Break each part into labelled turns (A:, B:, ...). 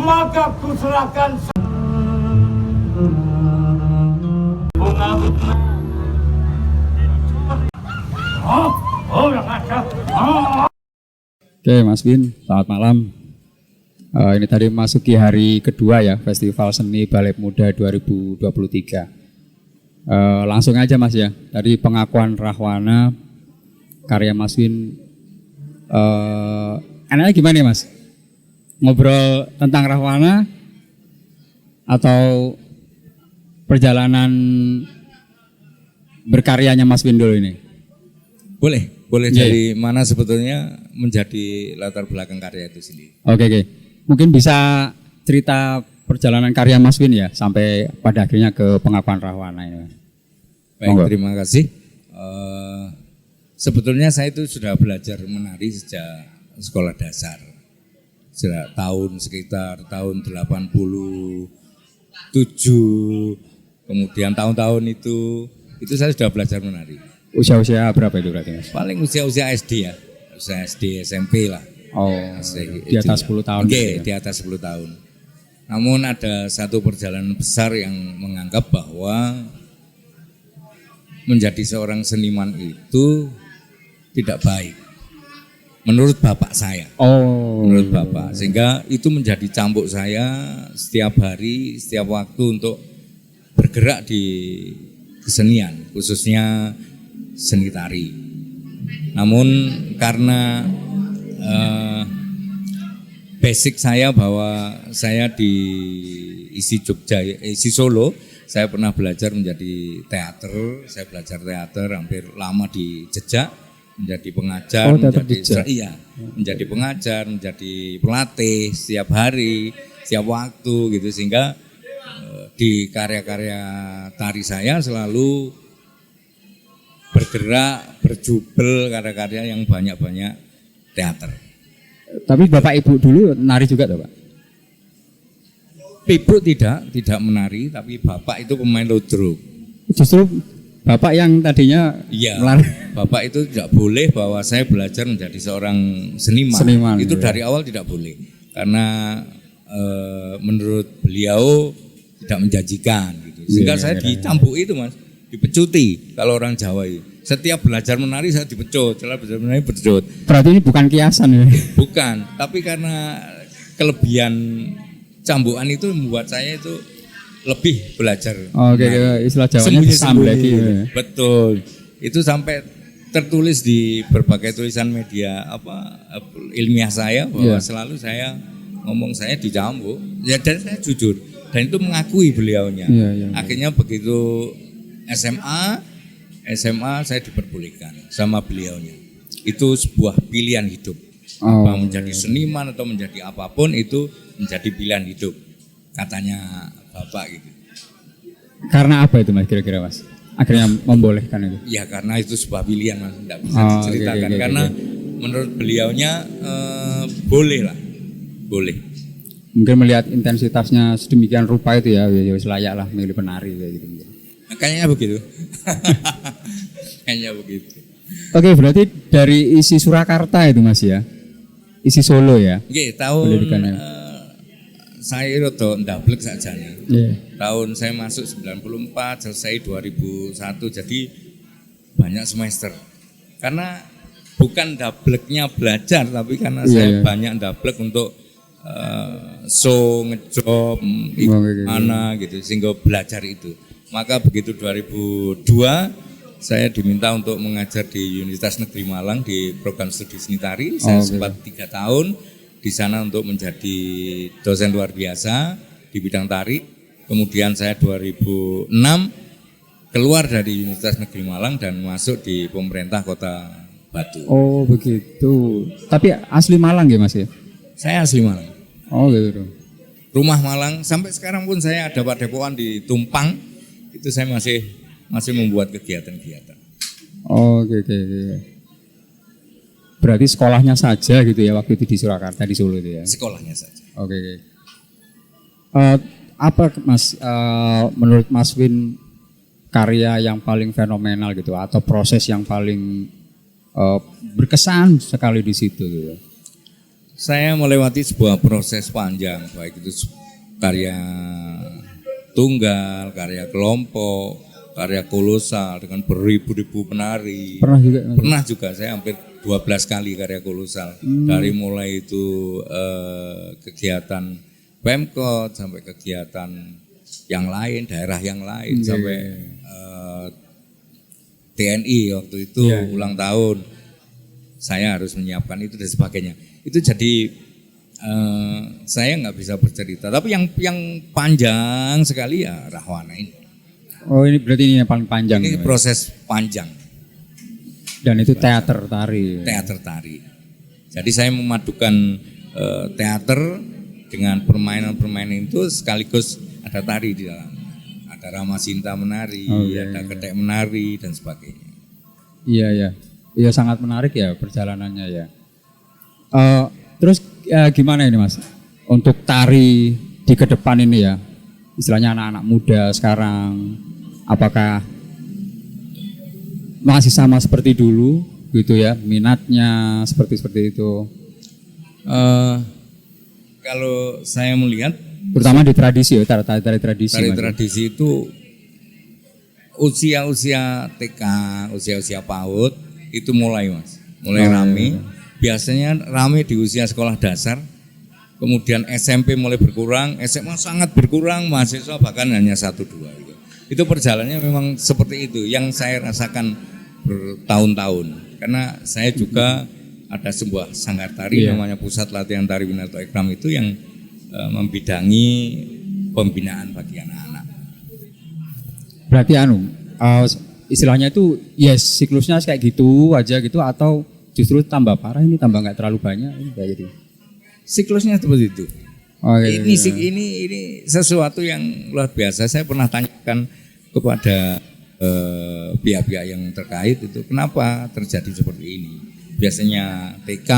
A: maka kuserahkan bunga-bunga. Orang ada.
B: Oke Mas Win, selamat malam. Ini tadi masuki hari kedua ya Festival Seni Balet Muda 2023. Langsung aja Mas ya, dari pengakuan Rahwana karya Mas Win. Enaknya gimana ya Mas? Ngobrol tentang Rahwana atau perjalanan berkaryanya Mas Win dulu ini?
C: Boleh dari mana sebetulnya menjadi latar belakang karya itu sendiri.
B: Oke. Mungkin bisa cerita perjalanan karya Mas Win ya sampai pada akhirnya ke pengakuan Rahwana ini.
C: Baik, terima kasih. Sebetulnya saya itu sudah belajar menari sejak sekolah dasar. Sejak sekitar tahun 87, kemudian tahun-tahun itu saya sudah belajar menari.
B: Usia berapa itu berarti Mas?
C: Paling usia SD ya, usia SD SMP lah.
B: Oh, di atas 10 tahun.
C: Oke, di atas 10 tahun. Namun ada satu perjalanan besar yang menganggap bahwa menjadi seorang seniman itu tidak baik. Menurut bapak saya. Menurut bapak. Sehingga itu menjadi cambuk saya setiap hari, setiap waktu untuk bergerak di kesenian, khususnya seni tari. Namun karena basic saya bahwa saya di isi Solo, saya pernah belajar menjadi teater, saya belajar teater hampir lama di Jejak, menjadi pengajar, menjadi pengajar, menjadi pelatih setiap hari, setiap waktu gitu, sehingga di karya-karya tari saya selalu bergerak, berjubel karya-karya yang banyak-banyak teater.
B: Tapi Bapak Ibu dulu nari juga tuh Pak?
C: Ibu tidak menari, tapi Bapak itu pemain ludruk.
B: Justru Bapak yang tadinya
C: melari. Bapak itu tidak boleh bahwa saya belajar menjadi seorang seniman itu dari awal tidak boleh. Karena menurut beliau tidak menjanjikan gitu. Sehingga saya dicambuk itu Mas, dipecuti kalau orang Jawa itu. Setiap belajar menari saya dipecut, setelah belajar menari pecut.
B: Berarti ini bukan kiasan ya?
C: Bukan, tapi karena kelebihan cambukan itu membuat saya itu lebih belajar.
B: Istilah Jawanya disambleki.
C: Betul. Itu sampai tertulis di berbagai tulisan media ilmiah saya bahwa selalu saya ngomong saya dicambuk. Ya, dan saya jujur dan itu mengakui beliaunya. Akhirnya begitu SMA saya diperbolehkan sama beliaunya. Itu sebuah pilihan hidup. Menjadi seniman atau menjadi apapun itu menjadi pilihan hidup, katanya Bapak gitu.
B: Karena apa itu Mas kira-kira Mas? Akhirnya membolehkan itu?
C: Ya karena itu sebuah pilihan Mas, tidak bisa diceritakan. Karena menurut beliaunya boleh. Mungkin
B: melihat intensitasnya sedemikian rupa itu ya layak lah milih penari kayak gitu.
C: Kayaknya begitu.
B: Oke, berarti dari isi Surakarta itu Mas ya? Isi Solo ya?
C: Oke, tahun saya rodo ndablek sakjane. Tahun saya masuk 94, selesai 2001, jadi banyak semester. Karena bukan ndableknya belajar, tapi karena saya banyak ndablek untuk show, ngejob, mana gitu, sehingga belajar itu. Maka begitu 2002 saya diminta untuk mengajar di Universitas Negeri Malang di program studi seni tari. Saya sempat 3 tahun di sana untuk menjadi dosen luar biasa di bidang tari. Kemudian saya 2006 keluar dari Universitas Negeri Malang dan masuk di pemerintah Kota Batu.
B: Oh begitu. Tapi asli Malang ya Mas ya?
C: Saya asli Malang.
B: Oh gitu.
C: Rumah Malang, sampai sekarang pun saya ada padepokan di Tumpang. Itu saya masih membuat kegiatan-kegiatan.
B: Oke. Berarti sekolahnya saja gitu ya waktu itu di Surakarta, di Solo itu ya?
C: Sekolahnya saja.
B: Oke. Apa Mas menurut Mas Win karya yang paling fenomenal gitu atau proses yang paling berkesan sekali di situ gitu?
C: Saya melewati sebuah proses panjang, baik itu karya tunggal, karya kelompok, karya kolosal dengan beribu-ribu penari.
B: Pernah juga?
C: Pernah juga, saya hampir 12 kali karya kolosal. Dari mulai itu kegiatan Pemkot sampai kegiatan yang lain, daerah yang lain, sampai TNI waktu itu ulang tahun. Saya harus menyiapkan itu dan sebagainya. Itu jadi saya nggak bisa bercerita. Tapi yang panjang sekali ya Rahwana ini.
B: Oh ini berarti ini yang paling panjang.
C: Ini proses panjang.
B: Dan itu teater tari.
C: Teater tari. Jadi saya memadukan teater dengan permainan-permainan itu sekaligus ada tari di dalam. Ada Rama Sinta menari, ada Ketek menari dan sebagainya. Iya
B: ya. Iya sangat menarik ya perjalanannya ya. Terus gimana ini Mas? Untuk tari di ke depan ini ya. Istilahnya anak-anak muda sekarang apakah masih sama seperti dulu gitu ya, minatnya seperti itu?
C: Kalau saya melihat,
B: terutama di tradisi ya, tari tradisi.
C: Tari tradisi itu usia-usia TK, usia-usia PAUD itu mulai Mas, mulai rame. Biasanya rame di usia sekolah dasar, kemudian SMP mulai berkurang, SMA sangat berkurang, mahasiswa bahkan hanya 1-2 gitu. Itu perjalanannya memang seperti itu yang saya rasakan bertahun-tahun. Karena saya juga ada sebuah sanggar tari namanya Pusat Latihan Tari Winarto Ikram itu yang membidangi pembinaan bagi anak-anak.
B: Berarti istilahnya itu siklusnya kayak gitu aja gitu atau justru tambah parah ini, tambah nggak terlalu banyak ini kayak gitu?
C: Siklusnya seperti itu.
B: Ini
C: sesuatu yang luar biasa. Saya pernah tanyakan kepada pihak-pihak yang terkait itu kenapa terjadi seperti ini. Biasanya TK,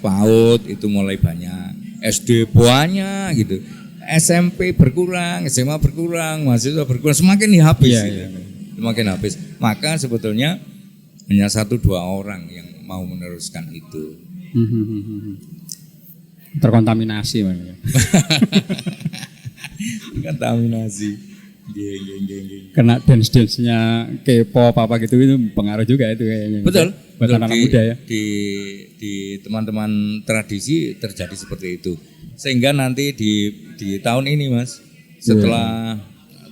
C: PAUD itu mulai banyak, SD banyak gitu, SMP berkurang, SMA berkurang, mahasiswa berkurang, semakin habis. Semakin habis. Maka sebetulnya hanya 1-2 orang yang mau meneruskan itu.
B: Terkontaminasi mana?
C: Kontaminasi.
B: Kena dance-nya K-pop apa gitu itu pengaruh juga itu kayaknya.
C: Betul.
B: Buat anak-anak muda ya.
C: Di teman-teman tradisi terjadi seperti itu. Sehingga nanti di tahun ini Mas, setelah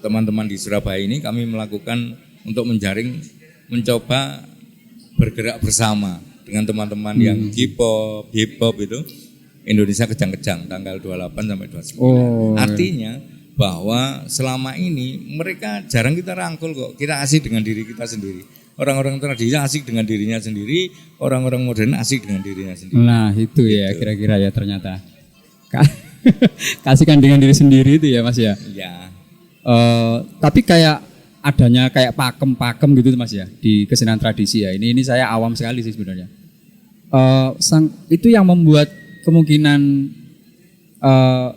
C: teman-teman di Surabaya ini kami melakukan untuk mencoba bergerak bersama dengan teman-teman yang K-pop, hip-hop itu Indonesia Kejang-Kejang tanggal 28 sampai 29. Artinya bahwa selama ini mereka jarang kita rangkul kok. Kita asik dengan diri kita sendiri. Orang-orang tradisi asik dengan dirinya sendiri, orang-orang modern asik dengan dirinya sendiri.
B: Nah, itu ya kira-kira ya ternyata. Kasihkan dengan diri sendiri itu ya Mas ya.
C: Iya.
B: Tapi kayak adanya kayak pakem-pakem gitu Mas ya di kesenian tradisi ya. Ini saya awam sekali sih sebenarnya. Itu yang membuat kemungkinan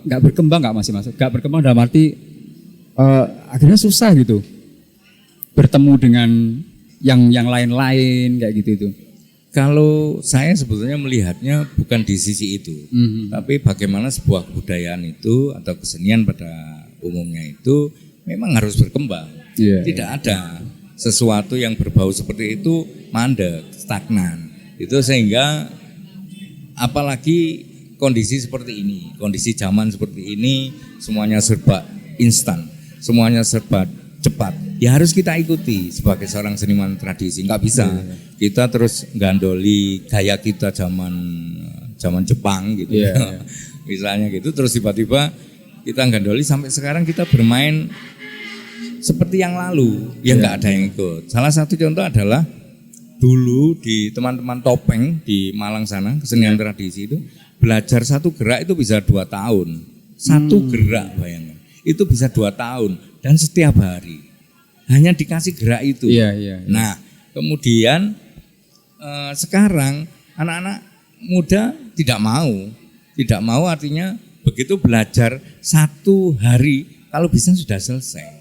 B: nggak berkembang nggak Mas? Nggak berkembang dalam arti akhirnya susah gitu bertemu dengan yang lain-lain kayak gitu itu.
C: Kalau saya sebetulnya melihatnya bukan di sisi itu, tapi bagaimana sebuah kebudayaan itu atau kesenian pada umumnya itu memang harus berkembang. Tidak ada sesuatu yang berbau seperti itu mandek, stagnan. Itu sehingga apalagi kondisi seperti ini, kondisi zaman seperti ini, semuanya serba instan, semuanya serba cepat. Ya harus kita ikuti sebagai seorang seniman tradisi. Nggak bisa kita terus gandoli gaya kita zaman Jepang gitu. Misalnya gitu, terus tiba-tiba kita gandoli sampai sekarang kita bermain seperti yang lalu. Ya nggak ada yang ikut. Salah satu contoh adalah dulu di teman-teman topeng di Malang sana, kesenian tradisi itu belajar satu gerak itu bisa 2 tahun. Satu gerak bayangkan. Itu bisa 2 tahun dan setiap hari. Hanya dikasih gerak itu. Nah, kemudian sekarang anak-anak muda tidak mau artinya begitu belajar 1 hari kalau bisa sudah selesai.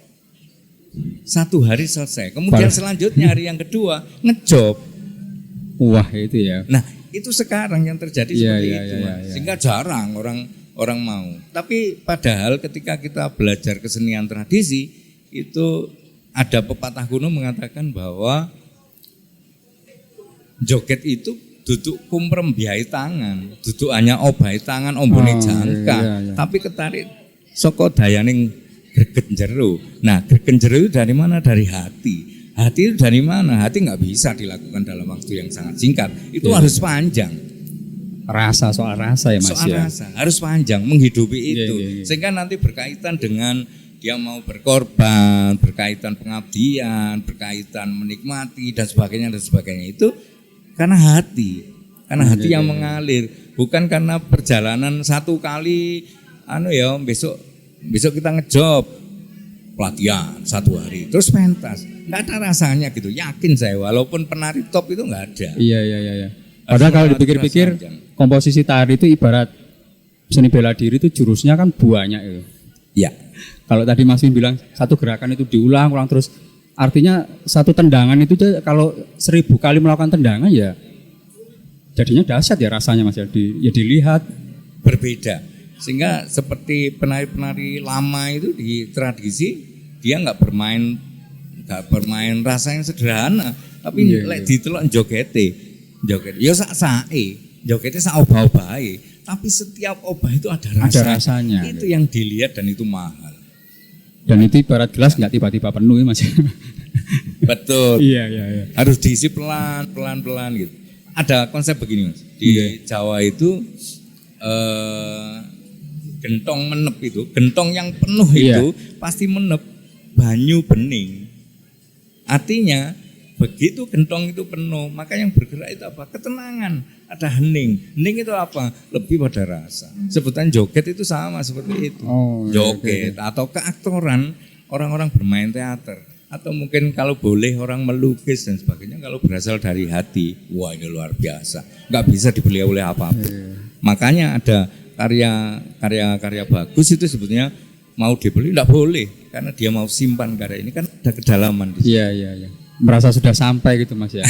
C: 1 hari selesai. Kemudian selanjutnya hari yang kedua ngejob.
B: Wah itu ya.
C: Nah itu sekarang yang terjadi
B: Iya,
C: seperti
B: iya,
C: itu,
B: iya,
C: Mas.
B: iya.
C: Sehingga jarang orang mau. Tapi padahal ketika kita belajar kesenian tradisi itu ada pepatah kuno mengatakan bahwa joget itu duduk kumprem biai tangan, duduk hanya obai tangan ombone jangka,
B: iya, iya.
C: tapi ketarik saka dayaning gregen jero. Nah, gregen jero itu dari mana? Dari hati. Hati itu dari mana? Hati nggak bisa dilakukan dalam waktu yang sangat singkat. Itu
B: Iya.
C: harus panjang.
B: Rasa soal rasa ya Mas
C: Soal
B: ya.
C: rasa harus panjang menghidupi
B: Iya,
C: itu,
B: iya, iya.
C: sehingga nanti berkaitan dengan dia mau berkorban, berkaitan pengabdian, berkaitan menikmati dan sebagainya itu karena hati
B: Iya,
C: yang
B: iya.
C: mengalir, bukan karena perjalanan satu kali besok kita ngejob pelatihan 1 hari terus pentas, nggak ada rasanya gitu, yakin saya, walaupun penari top itu nggak ada.
B: Iya. Padahal kalau dipikir-pikir
C: Panjang.
B: komposisi tari itu ibarat seni bela diri itu jurusnya kan banyak itu.
C: Ya,
B: Kalau tadi Mas Win bilang satu gerakan itu diulang terus, artinya satu tendangan itu kalau 1000 kali melakukan tendangan ya jadinya dahsyat ya rasanya Mas ya, dilihat.
C: berbeda, sehingga seperti penari-penari lama itu di tradisi dia nggak bermain rasa yang sederhana, tapi
B: Iya,
C: lek
B: iya.
C: ditelok joget ya sak-sae, jogetnya sak obah-obahe, tapi setiap obah itu ada
B: rasanya.
C: itu yang dilihat dan itu mahal.
B: Dan itu ibarat gelas nggak tiba-tiba penuh ya Mas.
C: Betul.
B: Iya.
C: Harus diisi pelan-pelan gitu. Ada konsep begini Mas, di Jawa itu gentong menep itu, gentong yang penuh
B: Iya.
C: itu pasti menep banyu bening. Artinya begitu gentong itu penuh, maka yang bergerak itu apa? Ketenangan, ada hening. Hening itu apa? Lebih pada rasa. Sebutan joget itu sama seperti itu.
B: Oh, iya,
C: Joget atau keaktoran orang-orang bermain teater, atau mungkin kalau boleh orang melukis dan sebagainya, kalau berasal dari hati, wah ini luar biasa, nggak bisa dibeli oleh apapun. Makanya ada karya bagus itu sebetulnya mau dibeli nggak boleh, karena dia mau simpan karya ini kan ada kedalaman di situ.
B: Iya. Merasa sudah sampai gitu Mas ya.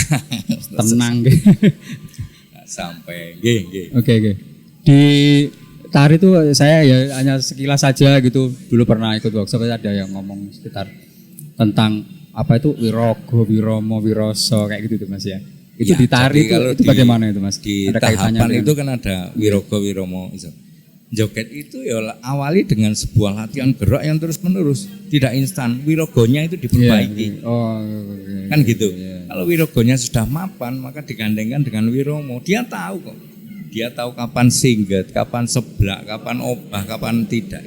B: Tenang gitu.
C: Nggak sampai, nggih.
B: Oke. Di tari itu saya ya hanya sekilas saja gitu. Dulu pernah ikut workshop, ada yang ngomong sekitar tentang apa itu wirogo, wiromo, wiroso kayak gitu tuh Mas ya. Itu
C: Ya,
B: di tari
C: jadi kalau
B: itu bagaimana itu Mas?
C: Di
B: Ada kaitannya
C: tahapan
B: dengan-
C: itu kan ada wirogo, wiromo. Joget itu ya awali dengan sebuah latihan gerak yang terus menerus, tidak instan. Wirogonya itu diperbaiki.
B: Iya. Oh, oke.
C: Kan gitu.
B: Iya.
C: Kalau wirogonya sudah mapan, maka digandengkan dengan wiromo. Dia tahu kok. Dia tahu kapan singget, kapan seblak, kapan obah, kapan tidak.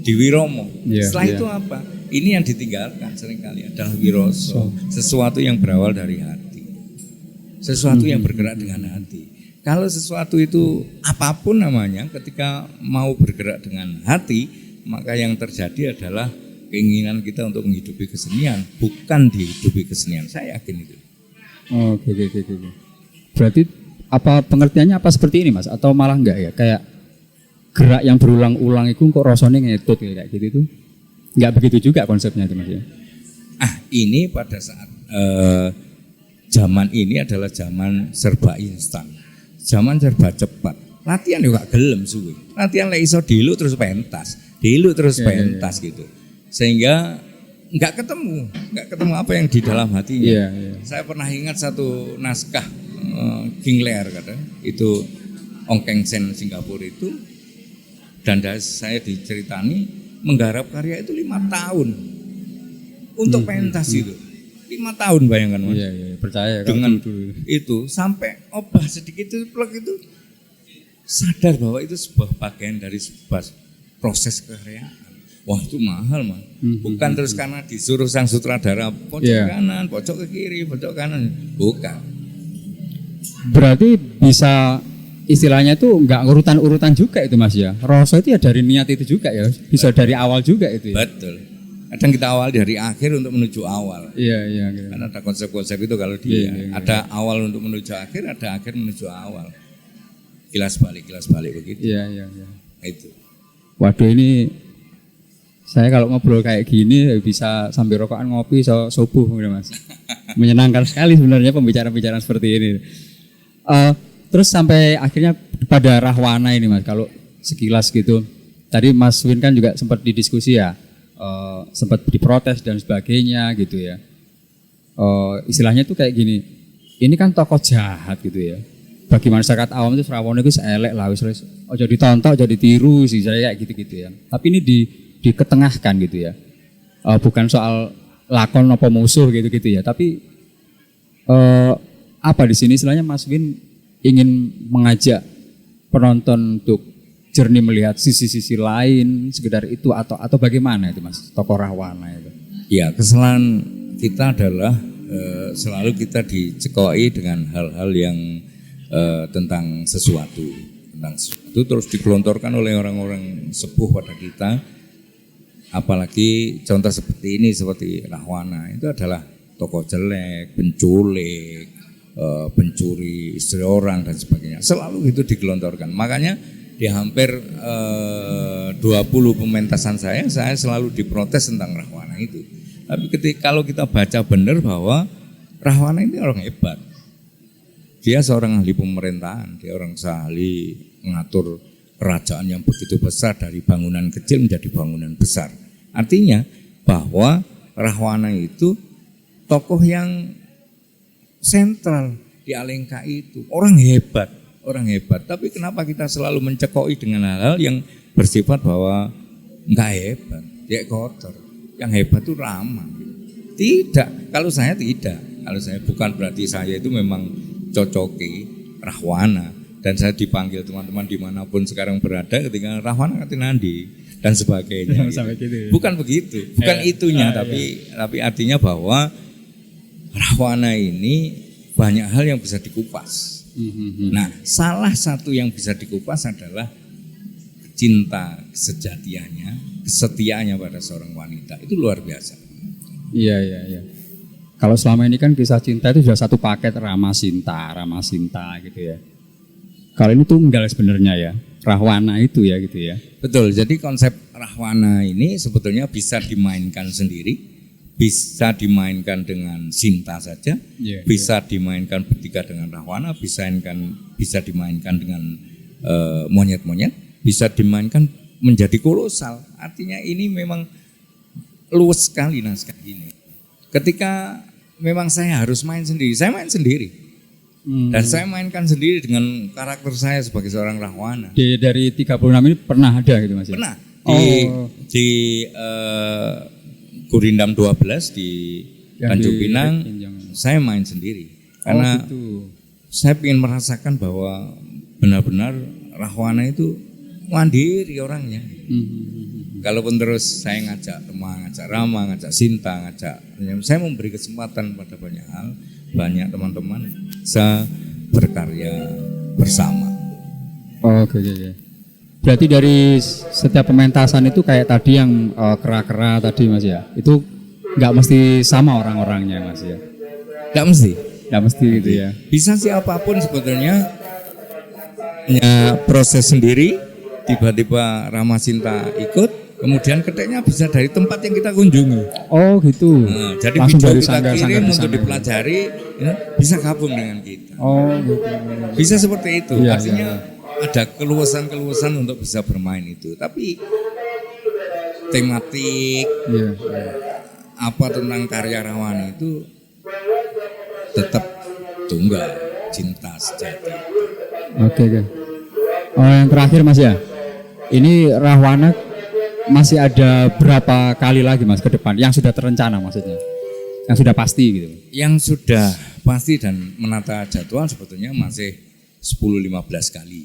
C: Di wiromo.
B: Iya,
C: Setelah
B: iya.
C: itu apa? Ini yang ditinggalkan seringkali adalah wiroso. Sesuatu yang berawal dari hati. Sesuatu yang bergerak dengan hati. Kalau sesuatu itu apapun namanya, ketika mau bergerak dengan hati, maka yang terjadi adalah keinginan kita untuk menghidupi kesenian, bukan dihidupi kesenian. Saya yakin itu.
B: Oh, oke. Berarti apa pengertiannya apa seperti ini Mas? Atau malah enggak ya? Kayak gerak yang berulang-ulang itu kok rasanya ngetut kayak gitu itu? Enggak begitu juga konsepnya itu Mas ya?
C: Ini pada saat zaman ini adalah zaman serba instan, zaman serba cepat. Latihan juga gelem suwe. Latihan lek iso dilu terus pentas
B: Iya.
C: gitu. Sehingga nggak ketemu apa yang di dalam hatinya.
B: Iya.
C: Saya pernah ingat satu naskah King Lear kadang itu Ongkeng Sen Singapura itu, dan saya diceritani menggarap karya itu 5 tahun untuk pentas itu. 5 tahun bayangkan Mas.
B: Iya, percaya kalau
C: Dengan
B: dulu.
C: itu sampai obah sedikit itu plek itu sadar bahwa itu sebuah bagian dari sebuah proses kekaryaan. Wah itu mahal Mas. Bukan terus karena disuruh sang sutradara pojok
B: Iya.
C: kanan, pojok ke kiri, pojok kanan. Bukan.
B: Berarti bisa istilahnya itu enggak urutan-urutan juga itu Mas ya. Rasa itu ya dari niat itu juga ya. Bisa dari awal juga itu ya.
C: Betul. Kadang kita awal dari akhir untuk menuju awal.
B: Iya.
C: Karena ada konsep-konsep itu kalau dia
B: Iya.
C: ada awal untuk menuju akhir, ada akhir menuju awal. Kilas balik begitu.
B: Iya.
C: Itu.
B: Waduh ini saya kalau ngobrol kayak gini bisa sambil rokokan ngopi subuh gitu Mas. Menyenangkan sekali sebenarnya pembicaraan-pembicaraan seperti ini. Terus sampai akhirnya pada Rahwana ini Mas, kalau sekilas gitu. Tadi Mas Win kan juga sempat didiskusi ya, sempat diprotes dan sebagainya gitu ya. Istilahnya itu kayak gini, ini kan tokoh jahat gitu ya. Bagi masyarakat awam itu Rahwana itu elek lah, wis ojo ditonton, ojo ditiru sih, saya kayak gitu-gitu ya. Tapi ini diketengahkan gitu ya. Bukan soal lakon apa musuh gitu-gitu ya, tapi apa di sini istilahnya Mas Win ingin mengajak penonton untuk jernih melihat sisi-sisi lain sekedar itu atau bagaimana itu Mas tokoh Rahwana itu? Ya,
C: kesalahan kita adalah selalu kita dicekoi dengan hal-hal yang tentang sesuatu terus digelontorkan oleh orang-orang sepuh pada kita. Apalagi contoh seperti ini, seperti Rahwana itu adalah tokoh jelek, penculik, pencuri istri orang dan sebagainya. Selalu itu digelontorkan. Makanya di hampir 20 pementasan saya selalu diprotes tentang Rahwana itu. Tapi kalau kita baca benar bahwa Rahwana ini orang hebat. Dia seorang ahli pemerintahan, dia orang ahli mengatur kerajaan yang begitu besar dari bangunan kecil menjadi bangunan besar. Artinya bahwa Rahwana itu tokoh yang sentral di Alengka itu, orang hebat. Tapi kenapa kita selalu mencekoi dengan hal-hal yang bersifat bahwa enggak hebat, dia kotor. Yang hebat itu Rama. Tidak, kalau saya tidak. Kalau saya bukan berarti saya itu memang cocoki Rahwana dan saya dipanggil teman-teman dimanapun sekarang berada ketika Rahwana Katinandi dan sebagainya. Gitu. Bukan begitu, bukan itunya, tapi artinya bahwa Rahwana ini banyak hal yang bisa dikupas. Nah, salah satu yang bisa dikupas adalah cinta kesejatiannya, kesetiaannya pada seorang wanita. Itu luar biasa.
B: Iya. Kalau selama ini kan kisah cinta itu sudah satu paket Rama Sinta gitu ya. Kalau ini tunggal sebenarnya ya, Rahwana itu ya gitu ya.
C: Betul, jadi konsep Rahwana ini sebetulnya bisa dimainkan sendiri. Bisa dimainkan dengan Sinta saja, bisa dimainkan bertiga dengan Rahwana, bisa dimainkan dengan monyet-monyet, bisa dimainkan menjadi kolosal. Artinya ini memang luas sekali naskah ini. Ketika memang saya harus main sendiri, saya main sendiri. Dan saya mainkan sendiri dengan karakter saya sebagai seorang Rahwana.
B: Dari 36 ini pernah ada gitu Mas?
C: Pernah. Di Gurindam 12 di Tanjung Pinang, saya main sendiri. Karena saya ingin merasakan bahwa benar-benar Rahwana itu mandiri orangnya. Kalaupun terus saya ngajak teman, ngajak Rama, ngajak Sinta, saya memberi kesempatan pada banyak hal, banyak teman-teman bisa berkarya bersama.
B: Oke. Berarti dari setiap pementasan itu kayak tadi yang kera-kera tadi Mas ya, itu nggak mesti sama orang-orangnya Mas ya?
C: Nggak mesti gitu ya. Bisa siapapun sebetulnya, hanya proses sendiri. Tiba-tiba Rama Sinta ikut, kemudian keteknya bisa dari tempat yang kita kunjungi.
B: Oh gitu.
C: Nah, jadi langsung video kita kirim untuk dipelajari, ya, bisa gabung dengan kita.
B: Oh gitu.
C: Bisa seperti itu. Artinya ada keluasan-keluasan untuk bisa bermain itu. Tapi tematik apa tentang karya Rahwana itu tetap tunggal, cinta sejati.
B: Oke. Yang terakhir Mas ya, ini Rahwana masih ada berapa kali lagi Mas ke depan yang sudah terencana maksudnya, yang sudah pasti gitu?
C: Yang sudah pasti dan menata jadwal sebetulnya masih 10-15 kali.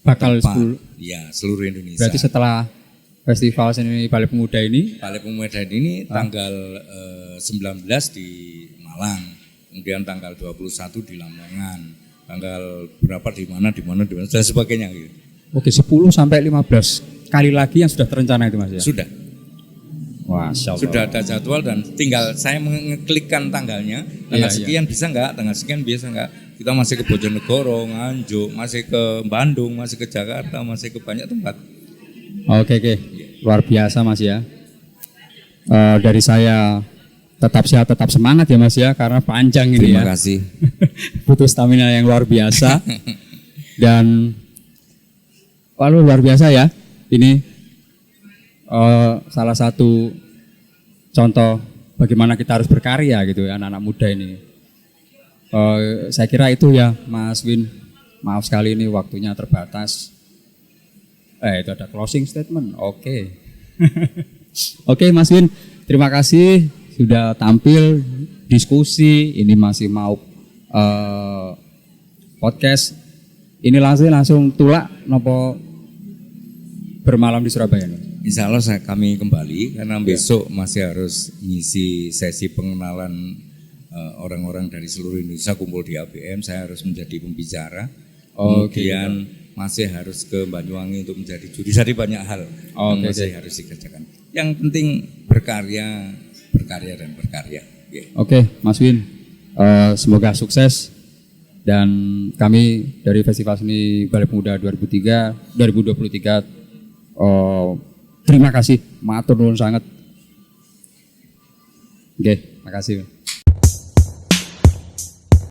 B: Bakal 10?
C: Ya, seluruh Indonesia.
B: Berarti setelah Festival Seni Balai Pemuda ini?
C: Balai Pemuda ini tanggal 19 di Malang, kemudian tanggal 21 di Lamongan, tanggal berapa di mana dan sebagainya gitu.
B: Oke, 10-15 kali lagi yang sudah terencana itu Mas ya?
C: Sudah.
B: Wah,
C: sudah ada jadwal dan tinggal saya mengeklikkan tanggalnya. Tanggal sekian bisa enggak, tanggal sekian bisa enggak. Kita masih ke Bojonegoro, Nganjuk, masih ke Bandung, masih ke Jakarta, masih ke banyak tempat.
B: Oke. Luar biasa Mas ya. Dari saya tetap sehat, tetap semangat ya Mas ya, karena panjang ini
C: Terima
B: ya.
C: kasih.
B: Butuh stamina yang luar biasa. Dan luar biasa ya. Ini salah satu contoh bagaimana kita harus berkarya gitu ya, anak-anak muda ini. Saya kira itu ya Mas Win. Maaf sekali ini waktunya terbatas. Itu ada closing statement. Oke. Oke Mas Win, terima kasih sudah tampil diskusi. Ini masih mau podcast. Ini langsung tulak nopo bermalam di Surabaya nih.
C: Insya Allah kami kembali karena besok masih harus ngisi sesi pengenalan orang-orang dari seluruh Indonesia kumpul di ABM. Saya harus menjadi pembicara. Kemudian masih harus ke Banyuwangi untuk menjadi juri. Jadi banyak hal yang masih harus dikerjakan. Yang penting berkarya dan berkarya.
B: Oke, Mas Win, semoga sukses dan kami dari Festival Seni Balai Pemuda 2023 terima kasih, matur nuwun sangat. Oke, makasih.